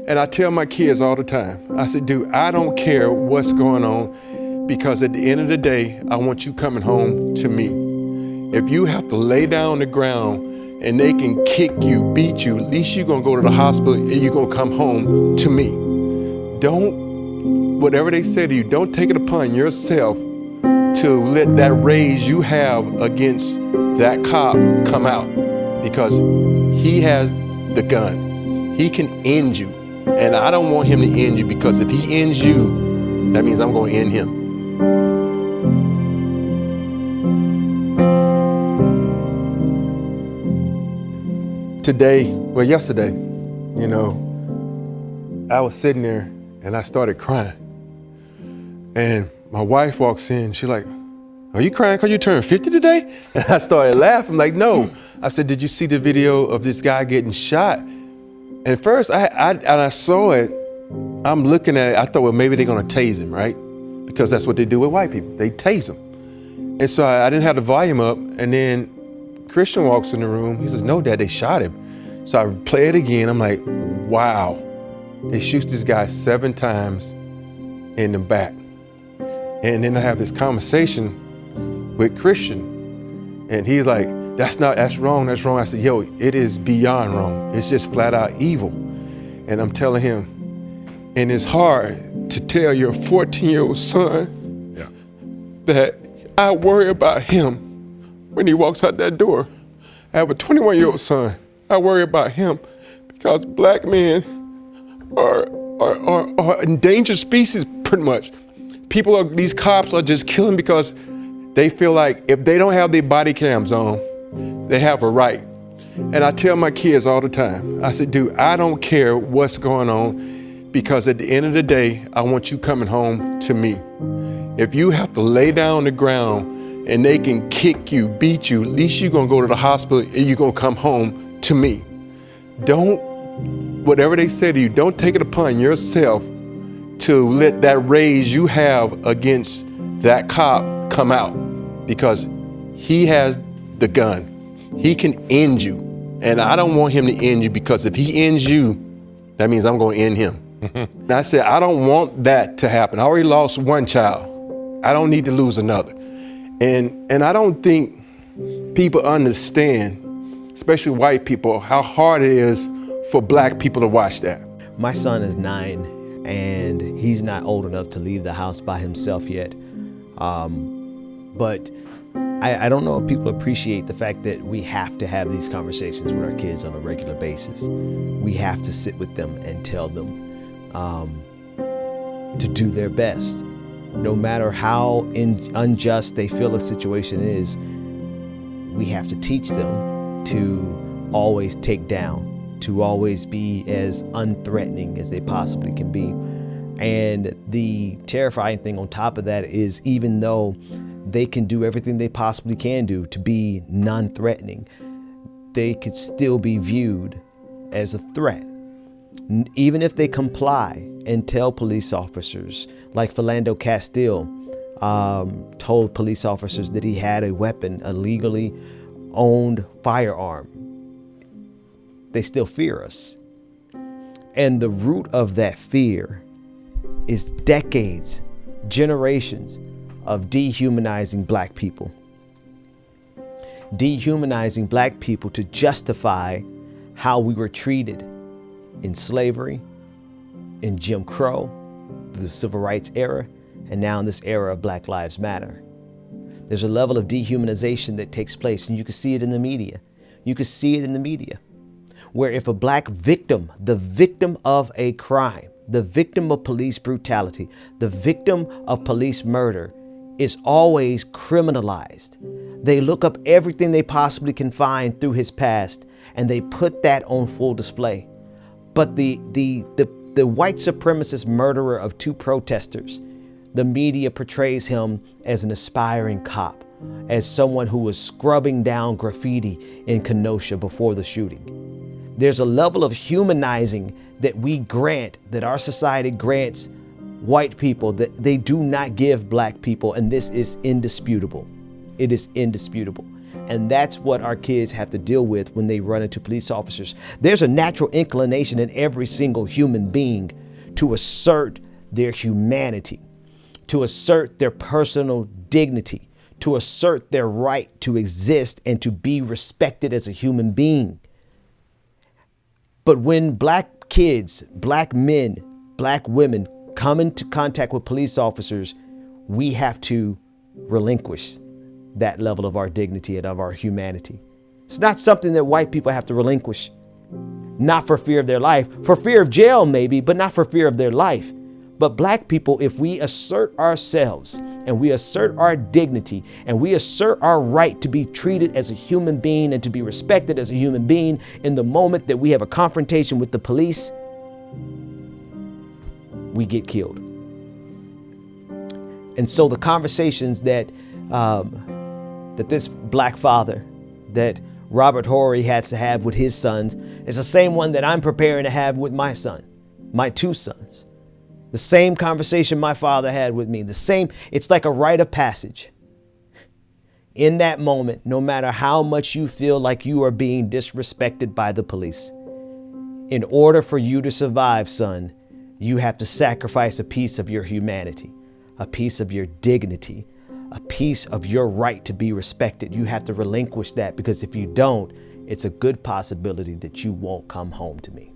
And I tell my kids all the time, I said, dude, I don't care what's going on, because at the end of the day, I want you coming home to me. If you have to lay down on the ground and they can kick you, beat you, at least you're gonna go to the hospital and you're gonna come home to me. Don't, whatever they say to you, don't take it upon yourself to let that rage you have against that cop come out, because he has the gun. He can end you. And I don't want him to end you, because if he ends you, that means I'm going to end him. Yesterday, I was sitting there and I started crying. And my wife walks in, she's like, "Are you crying because you turned 50 today?" And I started laughing, like, no. I said, "Did you see the video of this guy getting shot?" And at first, I saw it, I'm looking at it, I thought, well, maybe they're gonna tase him, right? Because that's what they do with white people, they tase them. And so I didn't have the volume up, and then Christian walks in the room, he says, "No, Dad, they shot him." So I play it again, I'm like, wow. They shoot this guy 7 times in the back. And then I have this conversation with Christian, and he's like, that's wrong. I said, yo, it is beyond wrong. It's just flat out evil. And I'm telling him, and it's hard to tell your 14-year-old son that I worry about him when he walks out that door. I have a 21-year-old son. I worry about him because black men are endangered species, pretty much. These cops are just killing because they feel like if they don't have their body cams on, they have a right. And I tell my kids all the time, I said, dude, I don't care what's going on, because at the end of the day, I want you coming home to me. If you have to lay down on the ground and they can kick you, beat you, at least you're gonna go to the hospital and you're gonna come home to me. Don't, whatever they say to you, don't take it upon yourself to let that rage you have against that cop come out, because he has the gun. He can end you. And I don't want him to end you, because if he ends you, that means I'm going to end him. And I said, I don't want that to happen. I already lost one child. I don't need to lose another. And I don't think people understand, especially white people, how hard it is for black people to watch that. My son is 9 and he's not old enough to leave the house by himself yet. But I don't know if people appreciate the fact that we have to have these conversations with our kids on a regular basis. We have to sit with them and tell them to do their best. No matter how unjust they feel a situation is, we have to teach them to always take down, to always be as unthreatening as they possibly can be. And the terrifying thing on top of that is, even though they can do everything they possibly can do to be non-threatening, they could still be viewed as a threat. Even if they comply and tell police officers, like Philando Castile told police officers that he had a weapon, a legally owned firearm, they still fear us. And the root of that fear is decades, generations of dehumanizing black people. Dehumanizing black people to justify how we were treated in slavery, in Jim Crow, through the Civil Rights era, and now in this era of Black Lives Matter. There's a level of dehumanization that takes place, and you can see it in the media. You can see it in the media, where if a black victim, the victim of a crime, the victim of police brutality, the victim of police murder, is always criminalized. They look up everything they possibly can find through his past, and they put that on full display. But the white supremacist murderer of 2 protesters, the media portrays him as an aspiring cop, as someone who was scrubbing down graffiti in Kenosha before the shooting. There's a level of humanizing that we grant, that our society grants white people, that they do not give black people, and this is indisputable. It is indisputable. And that's what our kids have to deal with when they run into police officers. There's a natural inclination in every single human being to assert their humanity, to assert their personal dignity, to assert their right to exist and to be respected as a human being. But when black kids, black men, black women come into contact with police officers, we have to relinquish that level of our dignity and of our humanity. It's not something that white people have to relinquish, not for fear of their life, for fear of jail maybe, but not for fear of their life. But black people, if we assert ourselves and we assert our dignity and we assert our right to be treated as a human being and to be respected as a human being, in the moment that we have a confrontation with the police, we get killed. And so the conversations that this black father, that Robert Horry has to have with his sons, is the same one that I'm preparing to have with my son, my two sons. The same conversation my father had with me, it's like a rite of passage. In that moment, no matter how much you feel like you are being disrespected by the police, in order for you to survive, son, you have to sacrifice a piece of your humanity, a piece of your dignity, a piece of your right to be respected. You have to relinquish that, because if you don't, it's a good possibility that you won't come home to me.